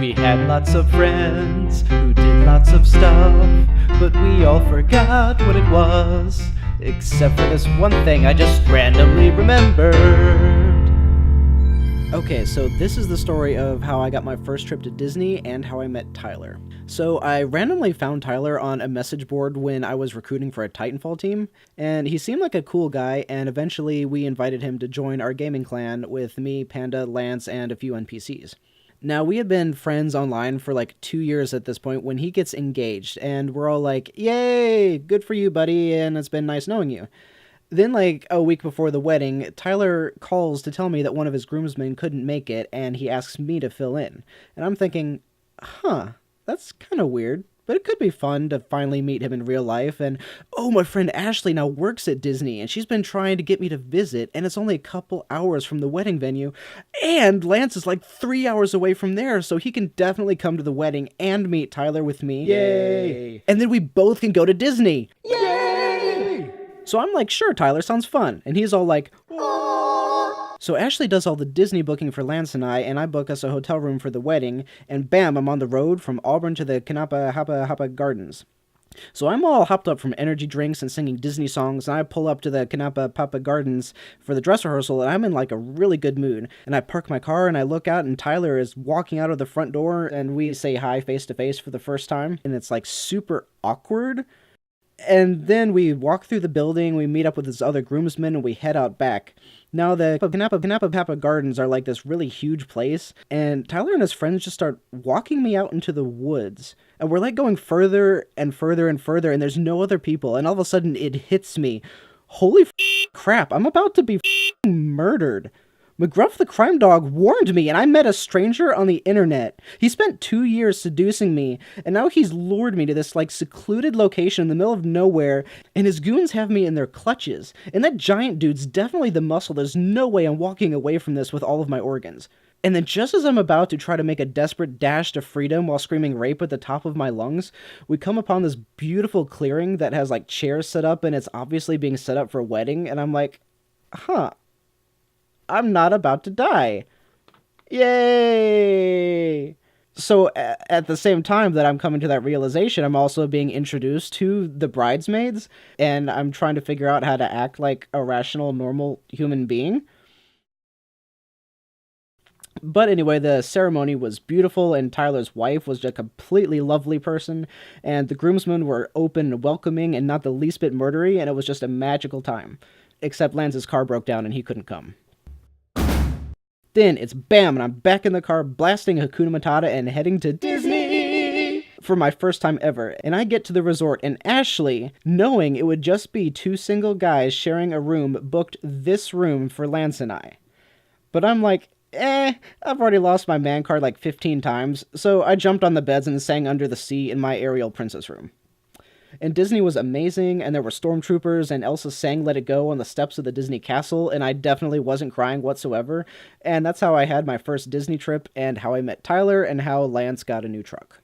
We had lots of friends who did lots of stuff, but we all forgot what it was, except for this one thing I just randomly remembered. Okay, so this is the story of how I got my first trip to Disney and how I met Tyler. So I randomly found Tyler on a message board when I was recruiting for a Titanfall team, and he seemed like a cool guy, and eventually we invited him to join our gaming clan with me, Panda, Lance, and a few NPCs. Now, we had been friends online for like 2 years at this point when he gets engaged, and we're all like, yay, good for you, buddy, and it's been nice knowing you. Then, like, a week before the wedding, Tyler calls to tell me that one of his groomsmen couldn't make it, and he asks me to fill in. And I'm thinking, that's kind of weird, but it could be fun to finally meet him in real life. And, oh, my friend Ashley now works at Disney, and she's been trying to get me to visit, and it's only a couple hours from the wedding venue. And Lance is like 3 hours away from there, so he can definitely come to the wedding and meet Tyler with me. Yay! And then we both can go to Disney. Yay! So I'm like, sure, Tyler, sounds fun. And he's all like, aww. So Ashley does all the Disney booking for Lance and I book us a hotel room for the wedding, and bam, I'm on the road from Auburn to the Kanapa Hapa Gardens. So I'm all hopped up from energy drinks and singing Disney songs, and I pull up to the Kanapa Papa Gardens for the dress rehearsal, and I'm in like a really good mood. And I park my car, and I look out, and Tyler is walking out of the front door, and we say hi face to face for the first time, and it's like super awkward. And then we walk through the building, we meet up with his other groomsmen, and we head out back. Now, the Kanapa Papa Gardens are like this really huge place, and Tyler and his friends just start walking me out into the woods. And we're like going further and further and further, and there's no other people, and all of a sudden it hits me. Holy crap, I'm about to be murdered. McGruff the crime dog warned me, and I met a stranger on the internet. He spent 2 years seducing me, and now he's lured me to this, like, secluded location in the middle of nowhere, and his goons have me in their clutches. And that giant dude's definitely the muscle. There's no way I'm walking away from this with all of my organs. And then just as I'm about to try to make a desperate dash to freedom while screaming rape at the top of my lungs, we come upon this beautiful clearing that has, like, chairs set up, and it's obviously being set up for a wedding, and I'm like, I'm not about to die. Yay! So at the same time that I'm coming to that realization, I'm also being introduced to the bridesmaids, and I'm trying to figure out how to act like a rational, normal human being. But anyway, the ceremony was beautiful, and Tyler's wife was a completely lovely person, and the groomsmen were open and welcoming and not the least bit murdery, and it was just a magical time. Except Lance's car broke down and he couldn't come. Then it's bam, and I'm back in the car blasting Hakuna Matata and heading to Disney for my first time ever. And I get to the resort, and Ashley, knowing it would just be two single guys sharing a room, booked this room for Lance and I. But I'm like, I've already lost my man card like 15 times, so I jumped on the beds and sang Under the Sea in my Ariel Princess room. And Disney was amazing, and there were stormtroopers, and Elsa sang Let It Go on the steps of the Disney castle, and I definitely wasn't crying whatsoever. And that's how I had my first Disney trip, and how I met Tyler, and how Lance got a new truck.